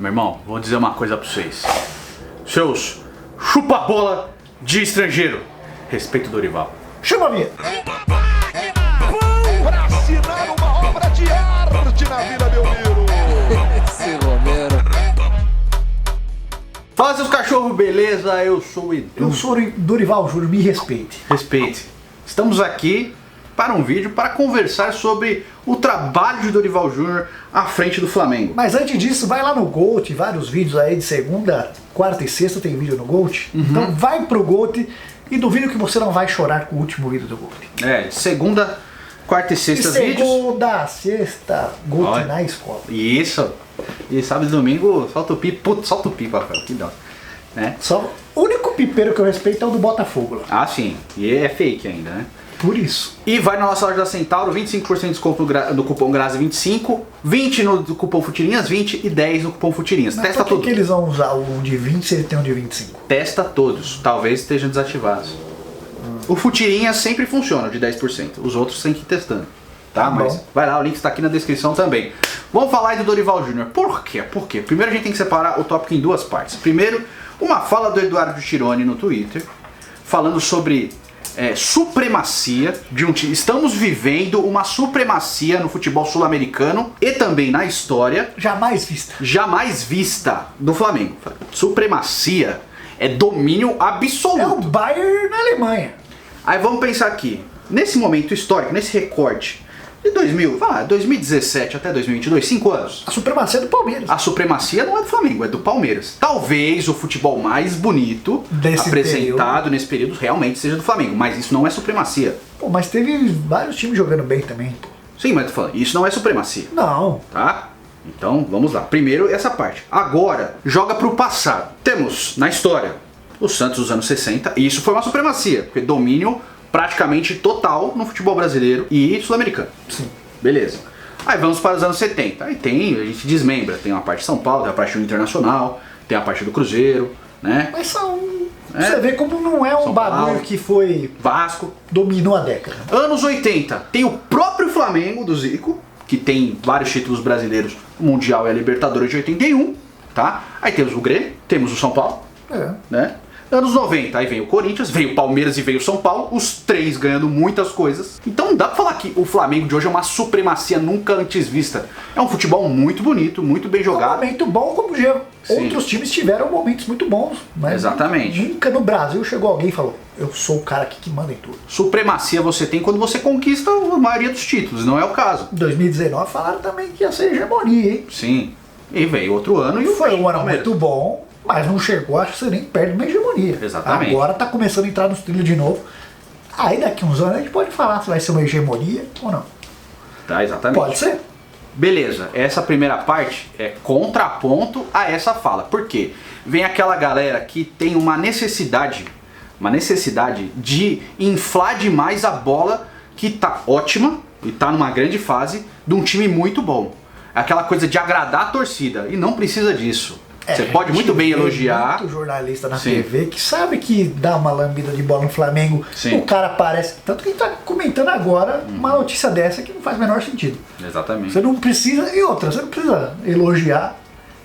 Meu irmão, vou dizer uma coisa pra vocês. Seus chupa-bola de estrangeiro. Respeito o Dorival. Chama a vinheta. Pra assinar uma obra de arte na Vila Belmiro. Esse Romero. Fala, seus cachorros, beleza? Eu sou o Edu. Eu sou o Dorival Júnior, me respeite. Respeite. Estamos aqui para um vídeo para conversar sobre o trabalho de Dorival Júnior à frente do Flamengo. Mas antes disso, vai lá no Gold, vários vídeos aí de segunda, quarta e sexta tem vídeo no Gold. Então vai pro Gold e duvido que você não vai chorar com o último vídeo do Gold. Segunda, quarta e sexta vídeos. Segunda, sexta, Gold Olha. na escola. Isso. E sábado e domingo, solta o pi. Putz, solta o pi, Rafael. Que dó. Né? Só o único pipeiro que eu respeito é o do Botafogo lá. Ah, sim. E é fake ainda, né? Por isso. E vai na nossa loja da Centauro, 25% de desconto do cupom GRAZI25, 20 no do cupom Futirinhas, 20 e 10 no cupom Futirinhas. Mas Testa por que tudo. que eles vão usar o de 20 se ele tem um de 25? Testa todos. Talvez estejam desativados. O Futirinhas sempre funciona, de 10%. Os outros tem que ir testando. Tá? Tá Mas bom. vai lá, o link está aqui na descrição também. Vamos falar aí do Dorival Júnior. Por quê? Por quê? Primeiro a gente tem que separar o tópico em duas partes. Primeiro, uma fala do Eduardo Tironi no Twitter, falando sobre supremacia de um time. Estamos vivendo uma supremacia no futebol sul-americano e também na história Jamais vista. jamais vista do Flamengo. Supremacia é domínio É o absoluto. Bayern na Alemanha. Aí vamos pensar aqui, nesse momento histórico, nesse recorte de 2017 até 2022, 5 anos. A supremacia é do Palmeiras. A supremacia não é do Flamengo, é do Palmeiras. Talvez o futebol mais bonito Desse apresentado nesse período realmente seja do Flamengo, mas isso não é supremacia. Pô, mas teve vários times jogando bem também, pô. Sim, mas tô falando, isso não é supremacia, Não. tá? Então, vamos lá. Primeiro essa parte. Agora, joga pro passado. Temos, na história, o Santos dos anos 60, e isso foi uma supremacia, porque domínio praticamente total no futebol brasileiro e sul-americano. Sim. Beleza. Aí vamos para os anos 70. Aí a gente desmembra. Tem uma parte de São Paulo, tem a parte do Internacional, tem a parte do Cruzeiro, né? Mas você vê como não é um São bagulho Paulo. que foi. Vasco. Dominou a década. Anos 80, tem o próprio Flamengo do Zico, que tem vários títulos brasileiros, o Mundial e a Libertadores de 81, tá? Aí temos o Grêmio, temos o São Paulo, É. né? Anos 90, aí vem o Corinthians, veio o Palmeiras e veio o São Paulo, os três ganhando muitas coisas. Então não dá pra falar que o Flamengo de hoje é uma supremacia nunca antes vista. É um futebol muito bonito, muito bem É um jogado. momento bom, como já Sim. outros times tiveram momentos muito bons. Mas Exatamente. Nunca no Brasil chegou alguém e falou: eu sou o cara aqui que manda em tudo. Supremacia você tem quando você conquista a maioria dos títulos, não é o caso. Em 2019 falaram também que ia ser hegemonia, hein? Sim. E veio outro ano e o Foi um ano Palmeiras. muito bom, mas não chegou, acho que você nem perde uma hegemonia. Exatamente. Agora tá começando a entrar nos trilhos de novo. Aí daqui uns anos a gente pode falar se vai ser uma hegemonia ou não. Tá, exatamente. Pode ser. Beleza, essa primeira parte é contraponto a essa fala. Por quê? Vem aquela galera que tem uma necessidade de inflar demais a bola que tá ótima e tá numa grande fase de um time muito bom. Aquela coisa de agradar a torcida e não precisa disso. Você pode a gente muito bem vê elogiar. muito jornalista na Sim. TV que sabe que dá uma lambida de bola no Flamengo. Sim. O cara aparece. Tanto que a gente tá comentando agora uma notícia dessa que não faz o menor sentido. Exatamente. Você não precisa. E outra, você não precisa elogiar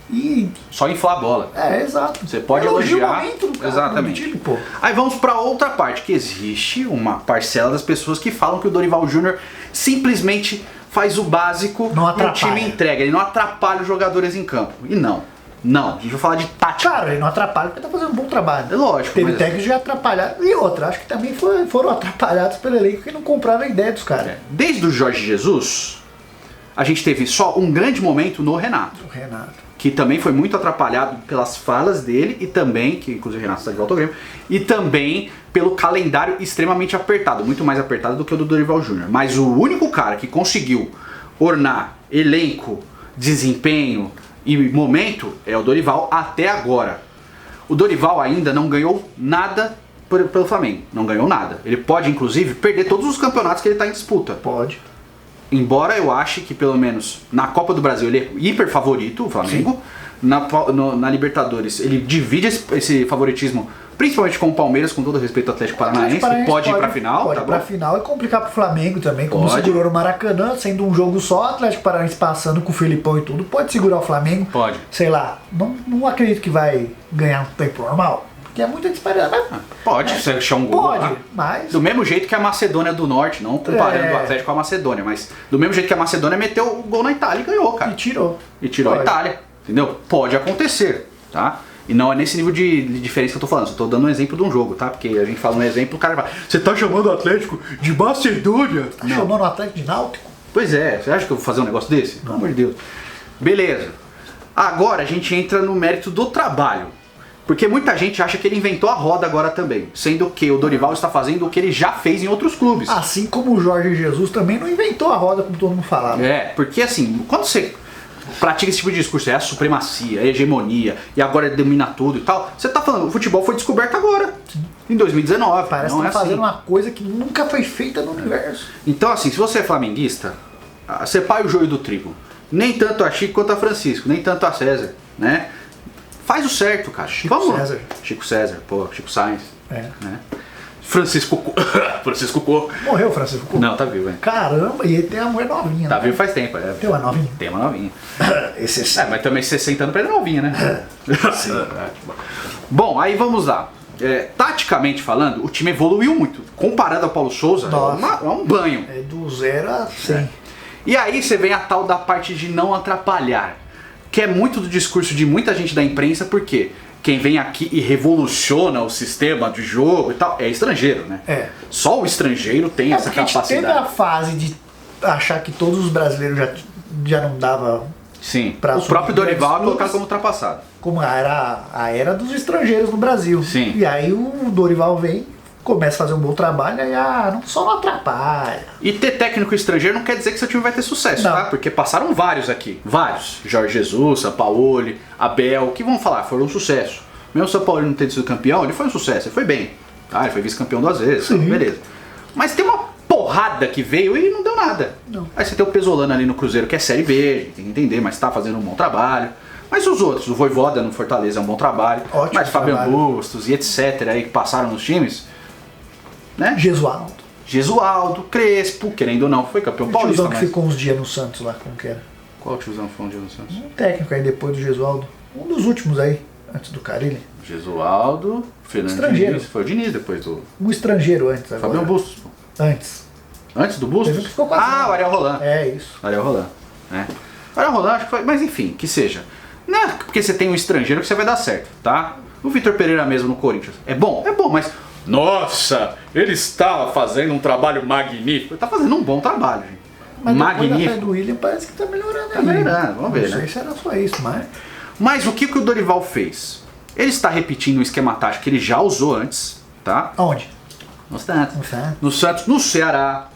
e. Só inflar a bola. É, exato. Você pode Elogia elogiar. o momento do cara, Exatamente. do time, pô. Aí vamos pra outra parte, que existe uma parcela das pessoas que falam que o Dorival Júnior simplesmente faz o básico Não e o atrapalha. time entrega. Ele não atrapalha os jogadores em campo. E não. A gente vai falar de tática. Claro, ele não atrapalha porque tá fazendo um bom trabalho. É lógico, Teve mas- técnicos já atrapalharam. E outra, acho que também foram atrapalhados pelo elenco que não compraram a ideia dos caras. Desde o Jorge Jesus, a gente teve só um grande momento no Renato, O Renato. que também foi muito atrapalhado pelas falas dele e também, que inclusive o Renato está de volta ao Grêmio, e também pelo calendário extremamente apertado, muito mais apertado do que o do Dorival Júnior. Mas o único cara que conseguiu ornar elenco, desempenho e momento é o Dorival até agora. O Dorival ainda não ganhou nada pelo Flamengo, não ganhou nada. Ele pode inclusive perder todos os campeonatos que ele está em disputa. Pode. Embora eu ache que pelo menos na Copa do Brasil ele é hiper favorito, o Flamengo. Na Libertadores ele divide esse favoritismo principalmente com o Palmeiras, com todo respeito ao Atlético Paranaense, que pode ir pra final, pode tá ir pra bom? final e complicar pro Flamengo também, como Pode. segurou no Maracanã, sendo um jogo só, o Atlético Paranaense passando com o Filipão e tudo, pode segurar o Flamengo. Pode. Sei lá, não acredito que vai ganhar um tempo normal, porque é muita disparidade. Pode, você achar um gol. Pode, lá. mas... Do mesmo jeito que a Macedônia do Norte, não comparando É. o Atlético com a Macedônia, mas do mesmo jeito que a Macedônia meteu o gol na Itália e ganhou, cara. E tirou. E tirou a Pode. Itália, entendeu? Pode acontecer, tá? E não é nesse nível de diferença que eu tô falando, só tô dando um exemplo de um jogo, tá? Porque a gente fala um exemplo, o cara fala, você tá chamando o Atlético de Macedônia? Tá chamando o Atlético de Náutico? Pois é, você acha que eu vou fazer um negócio desse? Pelo amor de Deus. Beleza. Agora a gente entra no mérito do trabalho. Porque muita gente acha que ele inventou a roda agora também. Sendo que o Dorival está fazendo o que ele já fez em outros clubes. Assim como o Jorge Jesus também não inventou a roda, como todo mundo falava. É, porque assim, quando você pratica esse tipo de discurso, é a supremacia, é a hegemonia, e agora domina tudo e tal, você tá falando, o futebol foi descoberto agora, em 2019. Parece não que é tá fazendo assim. uma coisa que nunca foi feita no universo. Então assim, se você é flamenguista, separe o joio do trigo. Nem tanto a Chico quanto a Francisco, nem tanto a César, né? Faz o certo, cara. Chico César. Chico César, pô, Chico Sainz. É. Né? Francisco Francisco Coco. Morreu o Francisco. Não, tá vivo, hein? Caramba, e ele tem a mulher novinha, Tá né? vivo faz tempo, é. Tem uma novinha? Tem uma novinha. Esse sim. É, mas também 60 anos pra ele é novinha, né? Bom, aí vamos lá. Taticamente falando, o time evoluiu muito. Comparado ao Paulo Souza, Nossa. é um banho. É do 0 a 100. E aí você vem a tal da parte de não atrapalhar, que é muito do discurso de muita gente da imprensa, porque quem vem aqui e revoluciona o sistema de jogo e tal é estrangeiro, né? É. Só o estrangeiro tem essa porque a gente teve a capacidade. fase de achar que todos os brasileiros já não dava, Sim, pra o próprio assumir Dorival é grandes colocado clubes. como ultrapassado. como era a era dos estrangeiros no Brasil. Sim. E aí o Dorival vem, começa a fazer um bom trabalho, e só não atrapalha. E ter técnico estrangeiro não quer dizer que seu time vai ter sucesso, Não. tá? Porque passaram vários aqui. Vários. Jorge Jesus, Sampaoli, Abel, que vão falar, foram um sucesso. Mesmo o Sampaoli não ter sido campeão, ele foi um sucesso, ele foi bem. Tá? Ele foi vice-campeão 2 vezes, Sim. beleza. Mas tem uma porrada que veio e não deu nada. Não. Aí você tem o Pesolano ali no Cruzeiro, que é Série B, tem que entender, mas tá fazendo um bom trabalho. Mas os outros, o Voivoda no Fortaleza é um bom trabalho. Ótimo mas Fabiano trabalho. Bustos e etc. aí que passaram nos times, né? Jesualdo. Gesualdo, Crespo, querendo ou não, foi campeão O paulista. tiozão que Mas... ficou uns dias no Santos lá, como que era? Qual tiozão foi um dia no Santos? Um técnico aí depois do Jesualdo. Um dos últimos aí, antes do Carille. Gesualdo, Fernando Estrangeiro. Diniz, foi o Diniz depois do Um estrangeiro antes agora. Fabiano Bustos. Pô. Antes. Antes do Teve um Bustos? que ficou quase Ah, nada. o Ariel Roland. É isso. Ariel Roland, né? Ariel Roland, acho que foi, mas enfim, que seja. Não é porque você tem um estrangeiro que você vai dar certo, tá? O Vitor Pereira mesmo no Corinthians. É bom, mas... Nossa, ele estava fazendo um trabalho magnífico. Ele tá fazendo um bom trabalho, gente. Mas depois da fé Magnífico. do William parece que tá melhorando Tá aí. melhorando, vamos ver, Não né? sei se era só isso, mas... Mas o que o Dorival fez? Ele está repetindo um esquema tático que ele já usou antes, tá? Aonde? No Santos. No Santos. No Santos, no Ceará.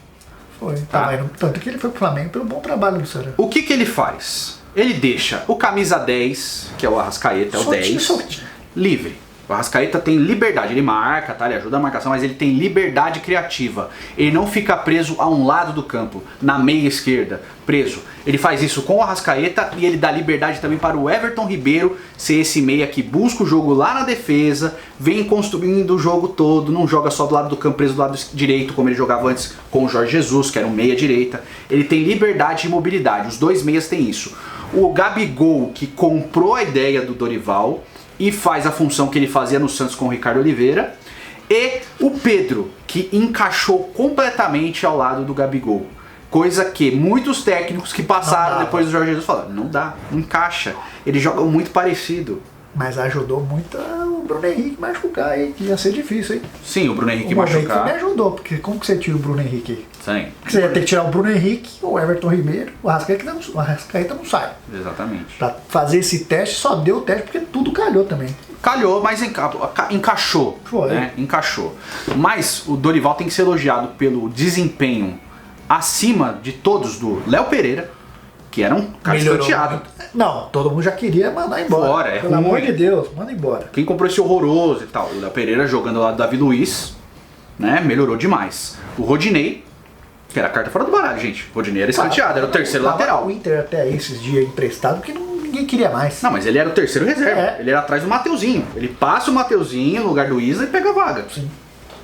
Foi. Tá. Tá, mas tanto que ele foi pro Flamengo pelo bom trabalho do Ceará. O que ele faz? Ele deixa o camisa 10, que é o Arrascaeta, é o Soltinho, 10, soltinho. livre. O Arrascaeta tem liberdade, ele marca, tá? Ele ajuda a marcação, mas ele tem liberdade criativa. Ele não fica preso a um lado do campo, na meia esquerda, preso. Ele faz isso com o Arrascaeta e ele dá liberdade também para o Everton Ribeiro ser esse meia que busca o jogo lá na defesa, vem construindo o jogo todo, não joga só do lado do campo, preso do lado direito, como ele jogava antes com o Jorge Jesus, que era um meia direita. Ele tem liberdade e mobilidade, os dois meias têm isso. O Gabigol, que comprou a ideia do Dorival e faz a função que ele fazia no Santos com o Ricardo Oliveira, e o Pedro, que encaixou completamente ao lado do Gabigol. Coisa que muitos técnicos que passaram dava. depois do Jorge Jesus falaram, não dá, não encaixa. Eles jogam muito parecido. Mas ajudou muito o Bruno Henrique machucar aí, que ia ser difícil, hein? Sim, o Bruno Henrique O momento machucar. me ajudou, porque como que você tira o Bruno Henrique aí? Sim, Porque você ia ter que tirar o Bruno Henrique, o Everton Ribeiro, o Arrascaeta não sai. exatamente. Pra fazer esse teste, só deu o teste porque tudo calhou também. Calhou, mas encaixou. Foi. Né? Encaixou. Mas o Dorival tem que ser elogiado pelo desempenho acima de todos do Léo Pereira, que era um cara Melhorou escanteado. muito. Não, todo mundo já queria mandar embora. Fora, é Pelo ruim. amor de Deus, manda embora. Quem comprou esse horroroso e tal? O Léo Pereira jogando lá do Davi Luiz, né? Melhorou demais. O Rodinei, que era a carta fora do baralho, gente. O Rodinei era escanteado, era o terceiro Tava lateral. O Inter até esses dias emprestado, porque não ninguém queria mais. Não, mas ele era o terceiro reserva. É. Ele era atrás do Mateuzinho. Ele passa o Mateuzinho no lugar do Isa e pega a vaga. Sim.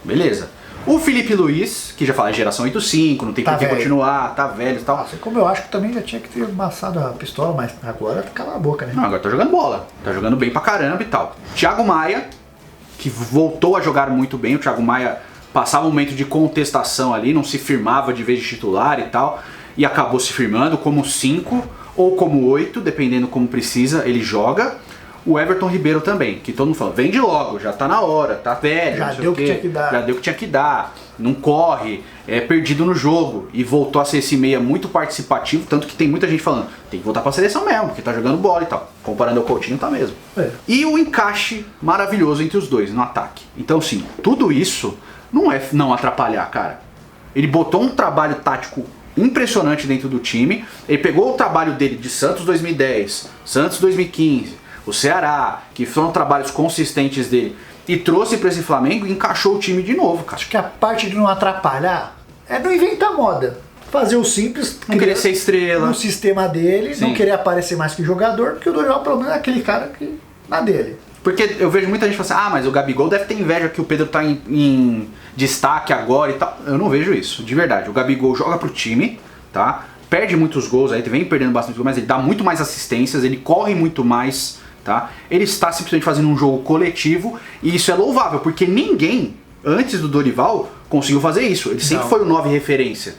Beleza. O Felipe Luiz, que já fala geração 8.5, não tem Tá por que velho. continuar, tá velho e tal. Assim como eu acho que também já tinha que ter amassado a pistola, mas agora cala a boca, né? Não, agora tá jogando bola. Tá jogando bem pra caramba e tal. Thiago Maia, que voltou a jogar muito bem. O Thiago Maia passava um momento de contestação ali, não se firmava de vez de titular e tal. E acabou se firmando como 5 ou como 8, dependendo como precisa, ele joga. O Everton Ribeiro também, que todo mundo fala, vende logo, já tá na hora, tá velho, Já não sei deu o o que quê, tinha que dar. já deu o que tinha que dar, não corre, é perdido no jogo e voltou a ser esse meia muito participativo, tanto que tem muita gente falando, tem que voltar pra seleção mesmo, porque tá jogando bola e tal. Comparando ao Coutinho, tá mesmo. É. E o encaixe maravilhoso entre os dois no ataque. Então, sim, tudo isso não é não atrapalhar, cara. Ele botou um trabalho tático impressionante dentro do time, ele pegou o trabalho dele de Santos 2010, Santos 2015, o Ceará, que foram trabalhos consistentes dele, e trouxe pra esse Flamengo e encaixou o time de novo, cara. Acho que a parte de não atrapalhar é não inventar moda. Fazer o simples, Não querer ser estrela. no sistema dele, Sim. não querer aparecer mais que jogador, porque o Dorival pelo menos é aquele cara que na dele. Porque eu vejo muita gente falando assim, ah, mas o Gabigol deve ter inveja que o Pedro tá em destaque agora e tal. Eu não vejo isso, de verdade. O Gabigol joga pro time, tá? Perde muitos gols aí, vem perdendo bastante gols, mas ele dá muito mais assistências, ele corre muito mais, tá? Ele está simplesmente fazendo um jogo coletivo e isso é louvável, porque ninguém, antes do Dorival, conseguiu fazer isso. Ele sempre Não. foi o 9 referência.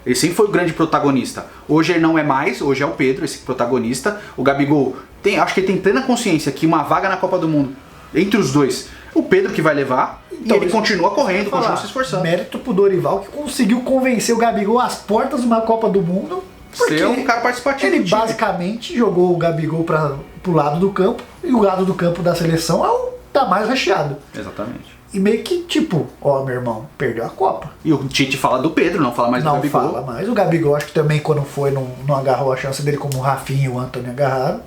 Ele sempre foi o grande protagonista. Hoje ele não é mais, hoje é o Pedro, esse protagonista. O Gabigol, acho que ele tem plena consciência que uma vaga na Copa do Mundo, entre os dois, o Pedro que vai levar, Então, e ele isso- continua correndo, Falar, continua se esforçando. Mérito pro Dorival que conseguiu convencer o Gabigol às portas de uma Copa do Mundo. Porque Ser um cara participativo ele do time. basicamente jogou o Gabigol pro lado do campo e o lado do campo da seleção é o tá mais recheado. Exatamente. E meio que tipo, ó, meu irmão, perdeu a Copa. E o Tite fala do Pedro, não fala mais do Não Gabigol. fala mais. O Gabigol acho que também quando foi não agarrou a chance dele como o Rafinha e o Antônio agarraram.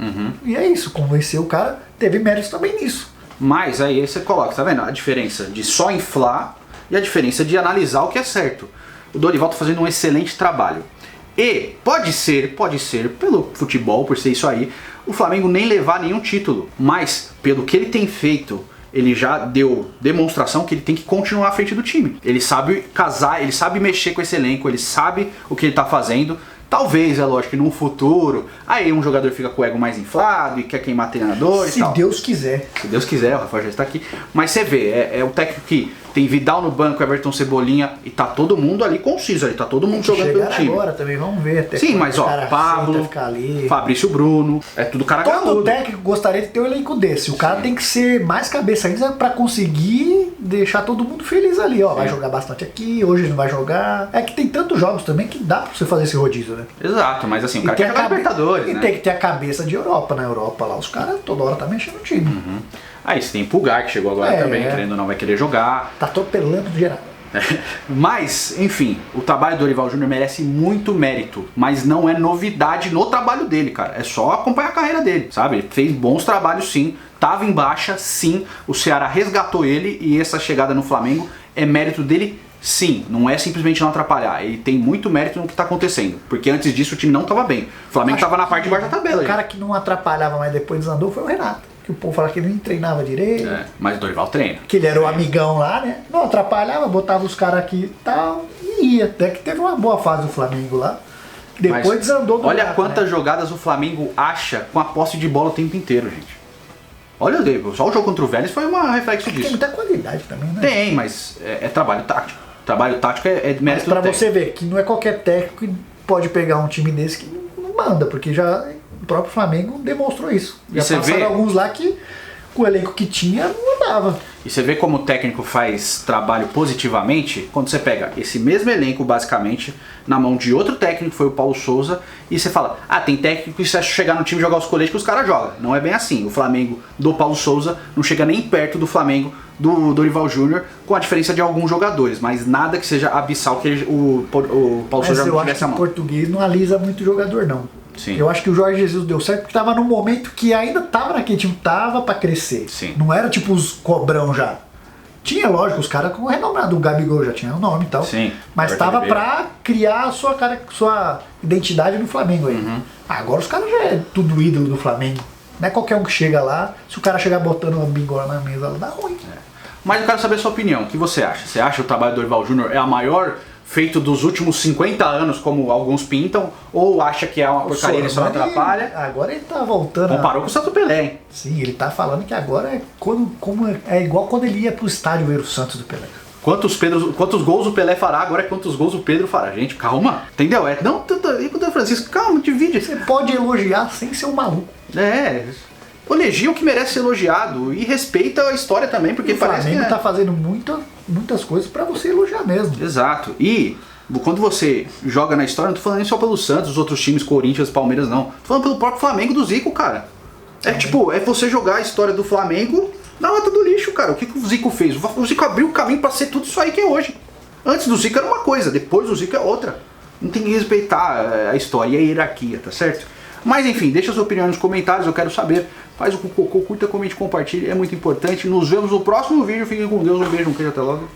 E é isso, convenceu o cara, teve méritos também nisso. Mas aí você coloca, tá vendo? A diferença de só inflar e a diferença de analisar o que é certo. O Dorival tá fazendo um excelente trabalho. E pode ser, pelo futebol, por ser isso aí, o Flamengo nem levar nenhum título. Mas, pelo que ele tem feito, ele já deu demonstração que ele tem que continuar à frente do time. Ele sabe casar, ele sabe mexer com esse elenco, ele sabe o que ele tá fazendo. Talvez, é lógico, que num futuro, aí um jogador fica com o ego mais inflado e quer queimar treinador e Se tal. Deus quiser. Se Deus quiser, o Rafael já está aqui. Mas você vê, é um técnico que tem Vidal no banco, Everton Cebolinha, e tá todo mundo ali conciso, ali tá todo mundo jogando pelo Chegar time. agora também, vamos ver até Sim, quando mas o ó, cara Pablo, aceita ficar ali. Fabrício Bruno, é tudo cara Todo graúdo. técnico gostaria de ter um elenco desse. O cara tem que ser mais cabeça ainda pra conseguir deixar todo mundo feliz ali, ó. Vai jogar bastante aqui, hoje não vai jogar. É que tem tantos jogos também que dá pra você fazer esse rodízio, né? Exato, mas assim, o cara tem quer a jogar Libertadores, e né? tem que ter a cabeça de Europa. Na Europa lá, os caras toda hora tá mexendo no time. Aí você tem o Pulgar, que chegou agora É. também, querendo ou não vai querer jogar. Tá atropelando geral. Mas, enfim, o trabalho do Dorival Júnior merece muito mérito, mas não é novidade no trabalho dele, cara. É só acompanhar a carreira dele, sabe? Ele fez bons trabalhos sim, tava em baixa, sim. O Ceará resgatou ele e essa chegada no Flamengo é mérito dele, sim. Não é simplesmente não atrapalhar. Ele tem muito mérito no que tá acontecendo, porque antes disso o time não tava bem. O Flamengo Acho tava na parte de baixo da tabela. O gente. cara que não atrapalhava, mas depois desandou foi o Renato. Que o povo falava que ele nem treinava direito. É, mas o Dorival treina. Que ele era o amigão lá, né? Não atrapalhava, botava os caras aqui e tal, e ia. Até que teve uma boa fase do Flamengo lá. Depois Mas desandou do olha nada, quantas né? jogadas o Flamengo acha com a posse de bola o tempo inteiro, gente. Olha, só o jogo contra o Vélez foi um reflexo Tem disso. muita qualidade também, né? Tem, mas é trabalho tático. Trabalho tático é Mas mérito pra do técnico. você ver que não é qualquer técnico que pode pegar um time desse que não manda, porque já o próprio Flamengo demonstrou isso. E Já você passaram vê- alguns lá que com o elenco que tinha não andava. E você vê como o técnico faz trabalho positivamente quando você pega esse mesmo elenco, basicamente, na mão de outro técnico, que foi o Paulo Souza, e você fala, ah, tem técnico que se chegar no time e jogar os coletes que os caras jogam. Não é bem assim. O Flamengo do Paulo Souza não chega nem perto do Flamengo do Dorival Júnior, com a diferença de alguns jogadores, mas nada que seja abissal que o Paulo Mas Souza eu não acho tivesse que a o mão. português não alisa muito jogador, não. Sim. Eu acho que o Jorge Jesus deu certo porque tava num momento que ainda tava naquele time, tava pra crescer. Sim. Não era tipo os cobrão já. Tinha, lógico, os caras com renomado. O Gabigol já tinha o nome e tal. Sim. Mas Everton tava Ribeiro. pra criar a sua identidade no Flamengo aí. Agora os caras já é tudo ídolo do Flamengo. Não é qualquer um que chega lá, se o cara chegar botando uma bingola na mesa, dá ruim. Mas eu quero saber a sua opinião. O que você acha? Você acha que o trabalho do Dorival Júnior é a maior feito dos últimos 50 anos, como alguns pintam? Ou acha que é uma porcaria e só não atrapalha? Agora ele tá voltando. Comparou com o Santo Pelé, hein? Sim, ele tá falando que agora é, é igual quando ele ia pro estádio ver o Santos do Pelé. Quantos gols o Pelé fará, agora é quantos gols o Pedro fará. Gente, calma. Entendeu? Não, e com o Francisco, calma, divide. Você pode elogiar sem ser um maluco. É. Elogia o que merece ser elogiado e respeita a história também, porque O parece Flamengo que... tá fazendo muitas coisas pra você elogiar mesmo. Exato. E quando você joga na história, não tô falando nem só pelo Santos, os outros times, Corinthians, Palmeiras, não. Tô falando pelo próprio Flamengo do Zico, cara. É você jogar a história do Flamengo na lata do lixo, cara. O que o Zico fez? O Zico abriu o caminho pra ser tudo isso aí que é hoje. Antes do Zico era uma coisa, depois do Zico é outra. Não tem que respeitar a história e a hierarquia, tá certo? Mas enfim, deixa sua opinião nos comentários, eu quero saber. Faz o cocô, curta, comente, compartilhe, é muito importante. Nos vemos no próximo vídeo. Fiquem com Deus, um beijo, um queijo, até logo.